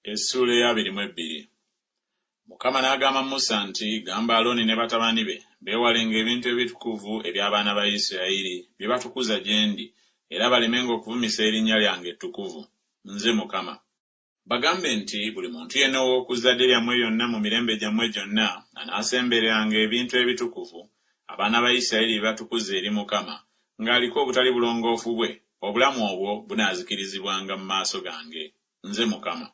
Essula ya 22. Mukama n'agamba Musa nti, gamba Alooni ne batabani be beewalenga ebintu ebitukuvu eby'abaana ba Isirayiri bye batukuza gye ndi, era balemenga okuvumisa erinnya lyange ettukuvu. Nze Mukama. Bagambe nti buli muntu yenna ow'oku zzadde lyammwe lyonna mu mirembe gyammwe gyonna anaasembereranga ebintu ebitukuvu abaana ba Isirayiri bye batukuza eri Mukama, ng'aliko obutali bulongoofu bwe, obulamu obwo bunaazikirizibwanga mu maaso gange. Nze Mukama.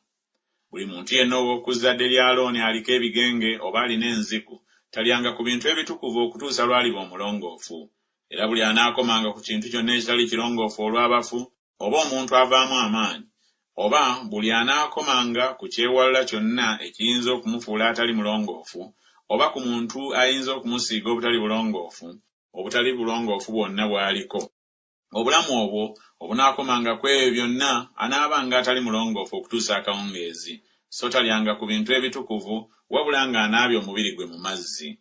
Buli muntu yenna ow'oku zzadde lya Alooni aliko ebigenge oba alina enziku talyanga ku bintu ebitukuvu okutuusa lwaliba omulongoofu. Era buli anaakomanga ku kintu kyonna ekitali kirongoofu olw'abafu, oba omuntu avaamu amaanyi, oba buli anaakomanga ku kyewalula kyonna ekiyinza okumufuula atali mulongoofu, oba ku muntu ayinza okumusiiga obutali bulongoofu bwonna bw'aliko, obulamu obwo obunaakomanga ku ebyo byonna anaabanga atali mulongoofu okutuusa akawungeezi, so talyanga ku bintu ebitukuvu wabula ng'anaabye omubiri gwe mu mazzi.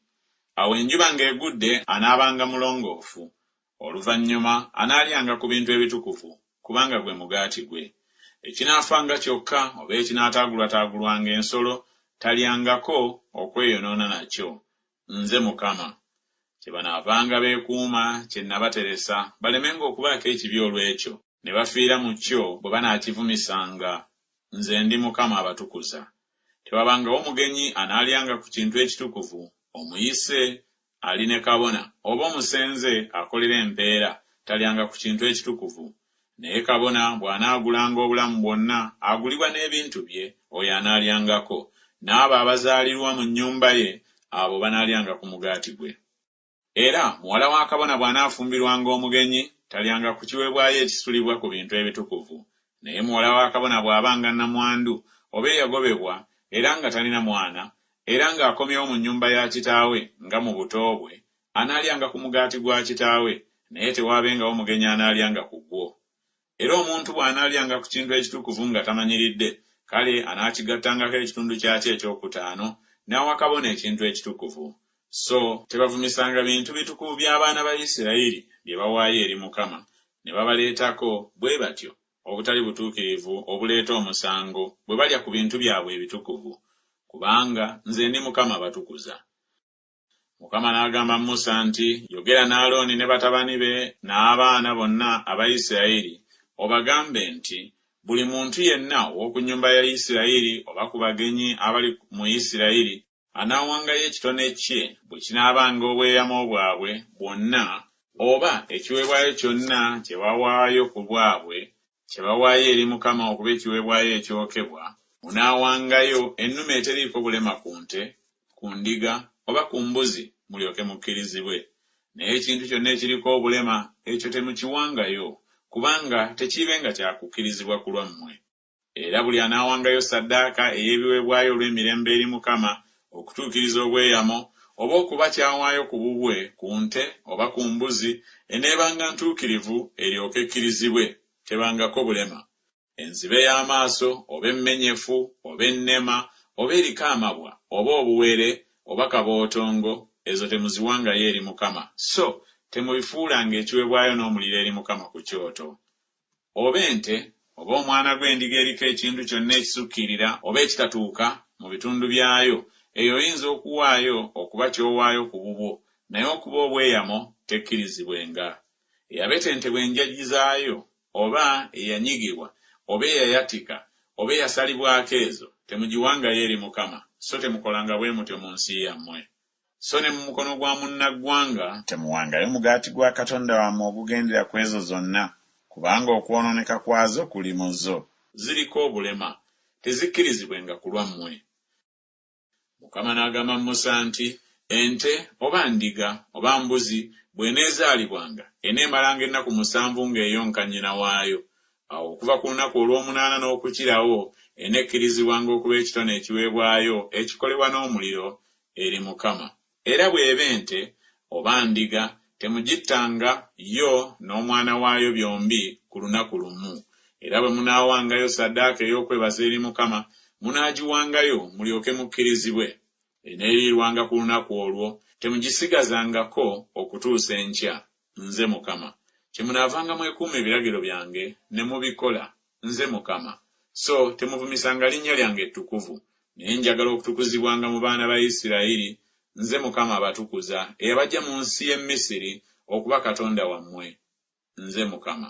Awo enjuba ng'egudde anaabanga mulongoofu. Oluvannyuma anaalyanga ku bintu ebitukuvu, kubanga gwe mugaati gwe. Ekinaafanga kyokka oba ekinaataagulwataagulwanga ensolo talyangako okweyonoona nakyo. Nze Mukama. Kye banaavanga beekuuma kye nabateresa balemenga okubaako ekibi olw'ekyo ne bafiira mu kyo bwe banaakivumisanga. Nze ndi Mukama abatukuza. Tewabangawo mugenyi anaalyanga ku kintu ekitukuvu, omuyise ali ne kabona oba omusenze akolera empeera talyanga ku kintu ekitukuvu. Naye kabona bw'anaagulanga obulamu bwonna agulibwa n'ebintu bye, oyo anaalyangako, n'abo abazaalirwa mu nnyumba ye abo banaalyanga ku mugaati gwe. Era muwala wa kabona bw'anaafumbirwanga omugenyi talyanga ku kiweebwayo ekisulibwa ku bintu ebitukuvu. Naye muwala wa kabona bw'abanga nnamwandu oba eyagobebwa era nga talina mwana, era ng'akomyewo mu nnyumba ya kitaawe nga mu buto bwe, anaalyanga ku mugaati gwa kitaawe, naye tewaabengawo mugenyi anaalyanga ku gwo. Era omuntu bw'anaalyanga ku kintu ekitukuvu nga tamanyiridde, kale anaakigattangako ekitundu kyakyo ekyokutaano n'awa kabona ekintu ekitukuvu. So tebavumisanga bintu bitukuvu by'abaana ba Isirayiri bye bawaayo eri Mukama, ne babaleetako bwe batyo obutali butuukirivu obuleeta omusango bwe balya ku bintu byabwe ebitukuvu, kubanga nze ndi Mukama abatukuza. Mukama n'agamba Musa nti, yogera n'Alooni ne batabani be n'abaana bonna aba Isirayiri, obagambe nti buli muntu yenna ow'oku nnyumba ya Isirayiri oba ku bagenyi abali mu Isirayiri anaawangayo ekitone kye bwe kinaabanga obweyamo bwabwe bwonna, oba ekiweebwayo kyonna kye bawaayo ku bwabwe kye bawaayo eri Mukama okuba ekiweebwayo ekyokebwa, munaawangayo ennume eteriiko bulema ku nte, ku ndiga oba ku mbuzi, mulyoke mukkirizibwe. Naye ekintu kyonna ekiriko obulema ekyo temukiwangayo, kubanga tekiibenga kya kukkirizibwa ku lwammwe. Era buli anaawangayo ssaddaaka ey'ebiweebwayo olw'emirembe eri Mukama okutuukiriza obweyamo, oba okuba kyawaayo ku bubwe ku nte oba ku mbuzi, eneebanga ntuukirivu eryoke ekkirizibwe, tebangako bulema. Enzibe y'amaaso oba emmenyefu oba ennema oba eriko amabwa oba obuwere oba kabootongo, ezo temuziwangayo eri Mukama, so temubifuulanga ekiweebwayo n'omuliro eri Mukama ku kyoto. Oba ente oba omwana gw'endiga eriko ekintu kyonna ekisukkirira oba ekitatuuka mu bitundu byayo, eyo oyinza okuwaayo okuba ky'owaayo ku bubwo, naye okuba obweyamo tekkirizibwenga. Eyabetentebwa enjaggi zaayo, oba eyanyigibwa, oba eyayatika, oba eyasalibwako, ezo temugiwangayo eri Mukama, so temukolanga bwe mutyo mu nsi yammwe. So ne mu mukono gwa munnaggwanga temuwangayo mugaati gwa Katonda wammwe ogugendera ku ezo zonna, kubanga okwonooneka kwazo kuli mu zo, ziriko obulema, tezikkirizibwenga ku lwammwe. Mukama n'agamba Musa nti, ente oba ndiga oba mbuzi bw'eneezaalibwanga eneemalanga ennaku 7 ng'eyonka nnyina waayo. Awo okuva ku lunaku olw'omunaana n'okukirawo eneekkirizibwanga okuba ekitone ekiweebwayo ekikolebwa n'omuliro eri Mukama. Era bw'eba ente oba ndiga temugittanga yo n'omwana waayo byombi ku lunaku lumu. Era bwe munaawangayo ssaddaaka ey'okwebaza eri Mukama, munaagiwangayo mulyoke mukkirizibwe. Eneerirwanga ku lunaku olwo, temugisigazangako okutuusa enkya. Nze Mukama. Kye munaavanga mwekuuma ebiragiro byange ne mubikola. Nze Mukama. so temuvumisanga linnya lyange ettukuvu, naye njagala okutukuzibwanga mu baana ba Isirayiri. Nze Mukama abatukuza, eyabaggya mu nsi y'e Misiri okuba Katonda wammwe. Nze Mukama.